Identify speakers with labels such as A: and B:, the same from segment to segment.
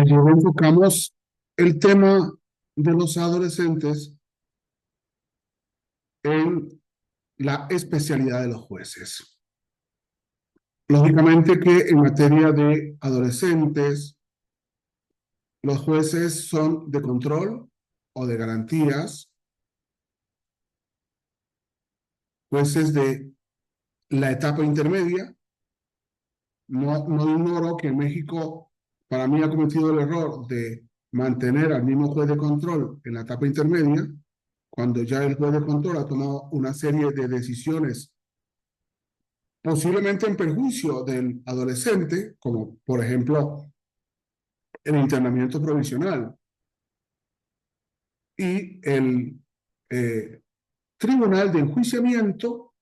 A: Luego enfocamos el tema de los adolescentes en la especialidad de los jueces. Lógicamente que en materia de adolescentes, los jueces son de control o de garantías, jueces de la etapa intermedia. No ignoro que en México, para mí, ha cometido el error de mantener al mismo juez de control en la etapa intermedia, cuando ya el juez de control ha tomado una serie de decisiones posiblemente en perjuicio del adolescente, como por ejemplo el internamiento provisional y el tribunal de enjuiciamiento,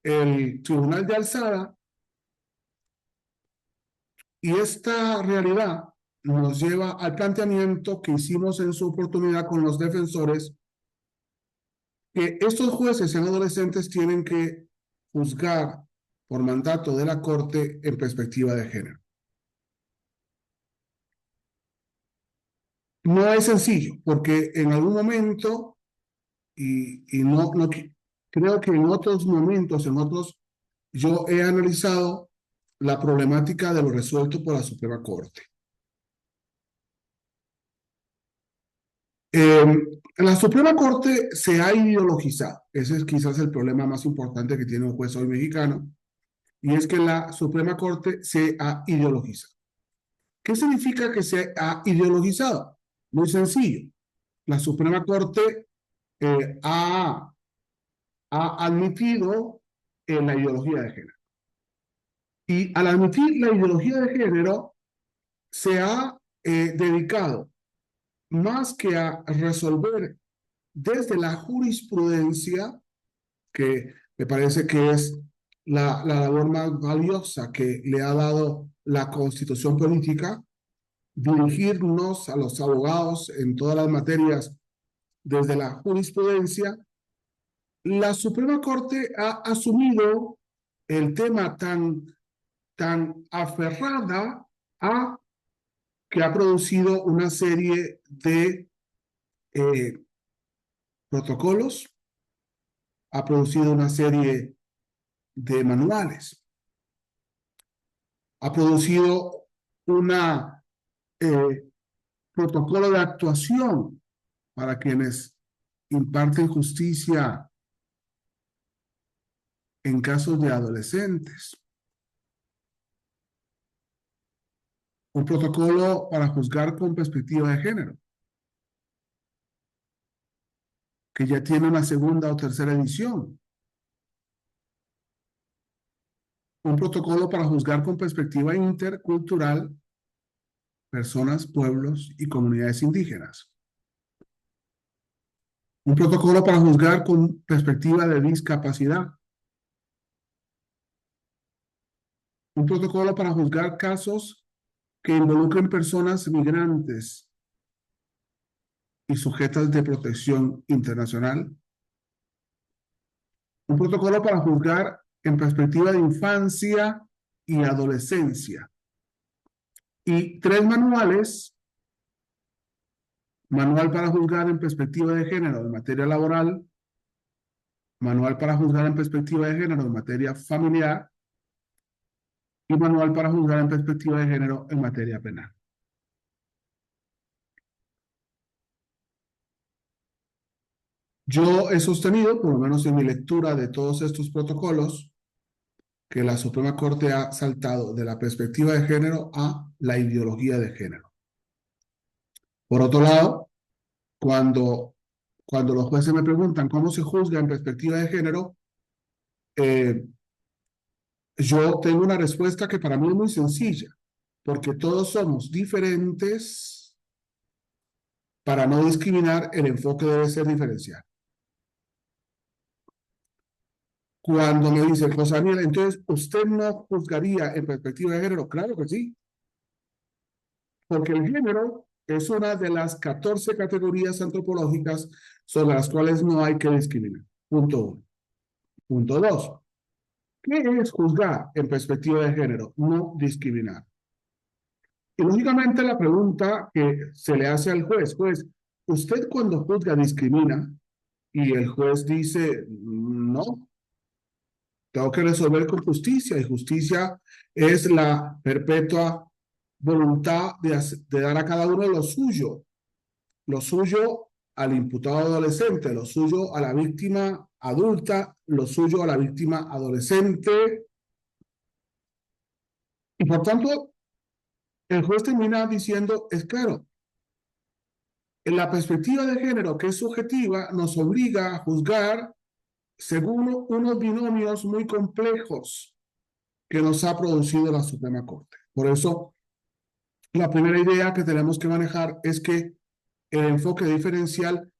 A: el tribunal de alzada. Y esta realidad nos lleva al planteamiento que hicimos en su oportunidad con los defensores, que estos jueces en adolescentes tienen que juzgar por mandato de la Corte en perspectiva de género. No es sencillo, porque en algún momento, y no creo que en otros momentos, yo he analizado la problemática de lo resuelto por la Suprema Corte. La Suprema Corte se ha ideologizado. Ese es quizás el problema más importante que tiene un juez hoy mexicano, y es que la Suprema Corte se ha ideologizado. ¿Qué significa que se ha ideologizado? Muy sencillo. La Suprema Corte ha admitido la ideología de género. Y al admitir la ideología de género, se ha dedicado más que a resolver desde la jurisprudencia, que me parece que es la labor más valiosa que le ha dado la Constitución política, dirigirnos a los abogados en todas las materias desde la jurisprudencia. La Suprema Corte ha asumido el tema tan aferrada a que ha producido una serie de protocolos, ha producido una serie de manuales, ha producido una protocolo de actuación para quienes imparten justicia en casos de adolescentes, un protocolo para juzgar con perspectiva de género, que ya tiene una segunda o tercera edición, un protocolo para juzgar con perspectiva intercultural personas, pueblos y comunidades indígenas, un protocolo para juzgar con perspectiva de discapacidad, un protocolo para juzgar casos que involucren personas migrantes y sujetas de protección internacional, un protocolo para juzgar en perspectiva de infancia y adolescencia, y 3 manuales: manual para juzgar en perspectiva de género en materia laboral, manual para juzgar en perspectiva de género en materia familiar y manual para juzgar en perspectiva de género en materia penal. Yo he sostenido, por lo menos en mi lectura de todos estos protocolos, que la Suprema Corte ha saltado de la perspectiva de género a la ideología de género. Por otro lado, cuando los jueces me preguntan cómo se juzga en perspectiva de género, eh, yo tengo una respuesta que para mí es muy sencilla, porque todos somos diferentes. Para no discriminar, el enfoque debe ser diferencial. Cuando me dice José Daniel, entonces, ¿usted no juzgaría en perspectiva de género? Claro que sí, porque el género es una de las 14 categorías antropológicas sobre las cuales no hay que discriminar. Punto uno. Punto dos. ¿Qué es juzgar en perspectiva de género? No discriminar. Y lógicamente la pregunta que se le hace al juez, ¿usted cuando juzga discrimina? Y el juez dice, no, tengo que resolver con justicia, y justicia es la perpetua voluntad de dar a cada uno lo suyo al imputado adolescente, lo suyo a la víctima adulta, lo suyo a la víctima adolescente, y por tanto el juez termina diciendo, es claro, en la perspectiva de género que es subjetiva nos obliga a juzgar según unos binomios muy complejos que nos ha producido la Suprema Corte. Por eso, la primera idea que tenemos que manejar es que el enfoque diferencial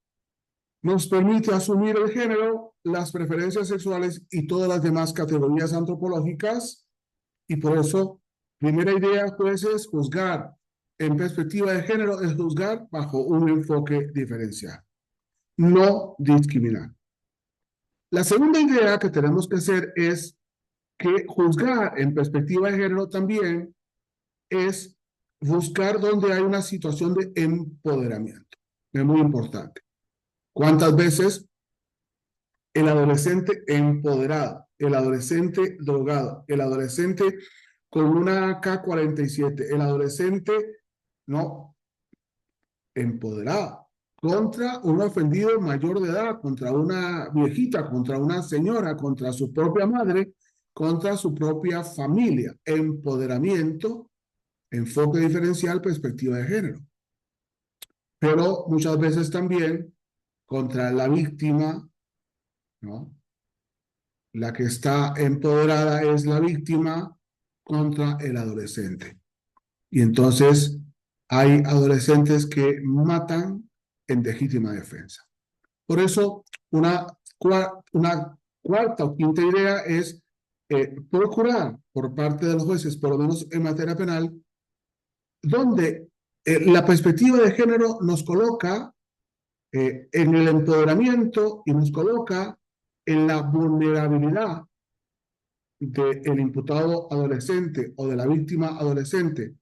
A: nos permite asumir el género, las preferencias sexuales y todas las demás categorías antropológicas, y por eso, primera idea, pues, es juzgar en perspectiva de género, es juzgar bajo un enfoque diferencial, no discriminar. La segunda idea que tenemos que hacer es que juzgar en perspectiva de género también es buscar donde hay una situación de empoderamiento. Es muy importante. ¿Cuántas veces el adolescente empoderado, el adolescente drogado, el adolescente con una AK-47, el adolescente no empoderado contra un ofendido mayor de edad, contra una viejita, contra una señora, contra su propia madre, contra su propia familia? Empoderamiento, enfoque diferencial, perspectiva de género. Pero muchas veces también contra la víctima, ¿no? La que está empoderada es la víctima contra el adolescente. Y entonces hay adolescentes que matan en legítima defensa. Por eso, una cuarta o quinta idea es procurar por parte de los jueces, por lo menos en materia penal, donde la perspectiva de género nos coloca en el empoderamiento y nos coloca en la vulnerabilidad del imputado adolescente o de la víctima adolescente,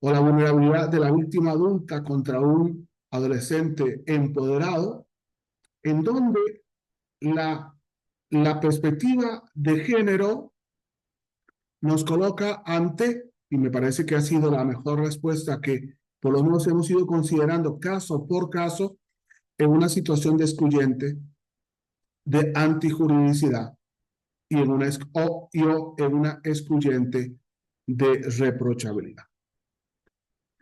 A: o la vulnerabilidad de la víctima adulta contra un adolescente empoderado, en donde la, la perspectiva de género nos coloca ante, y me parece que ha sido la mejor respuesta que por lo menos hemos ido considerando caso por caso, en una situación de excluyente, de antijuridicidad, y o en una excluyente de reprochabilidad.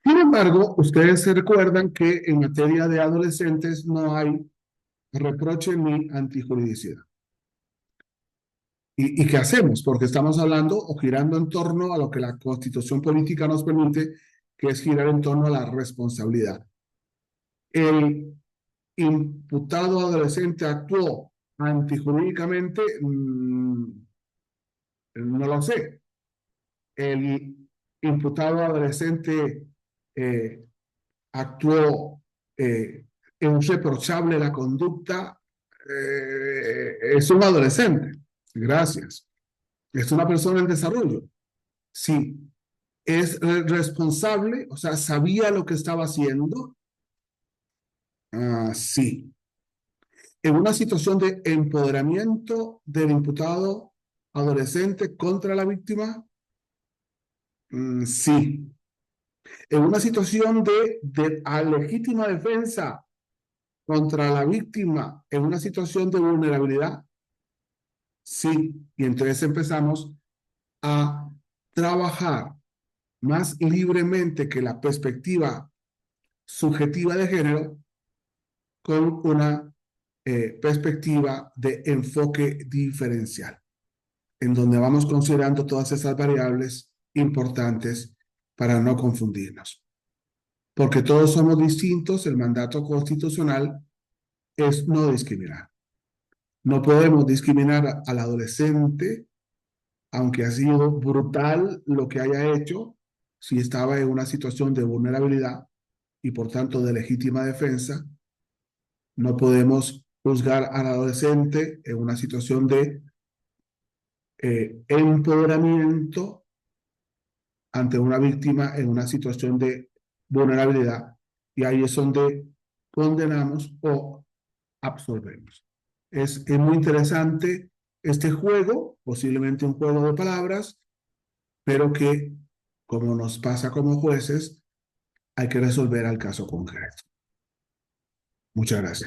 A: Sin embargo, ustedes se recuerdan que en materia de adolescentes no hay reproche ni antijuridicidad. ¿Y qué hacemos? Porque estamos hablando o girando en torno a lo que la Constitución política nos permite, que es girar en torno a la responsabilidad. El imputado adolescente actuó antijurídicamente, no lo sé. El imputado adolescente actuó irreprochable la conducta, es un adolescente. Gracias. Es una persona en desarrollo. Sí. Es responsable, o sea, sabía lo que estaba haciendo. Sí. En una situación de empoderamiento del imputado adolescente contra la víctima, sí. En una situación de legítima defensa contra la víctima, en una situación de vulnerabilidad, sí. Y entonces empezamos a trabajar más libremente que la perspectiva subjetiva de género con una perspectiva de enfoque diferencial, en donde vamos considerando todas esas variables importantes para no confundirnos. Porque todos somos distintos, el mandato constitucional es no discriminar. No podemos discriminar al adolescente, aunque ha sido brutal lo que haya hecho, si estaba en una situación de vulnerabilidad y por tanto de legítima defensa. No podemos juzgar al adolescente en una situación de empoderamiento, ante una víctima en una situación de vulnerabilidad, y ahí es donde condenamos o absolvemos. Es muy interesante este juego, posiblemente un juego de palabras, pero que, como nos pasa como jueces, hay que resolver al caso concreto. Muchas gracias.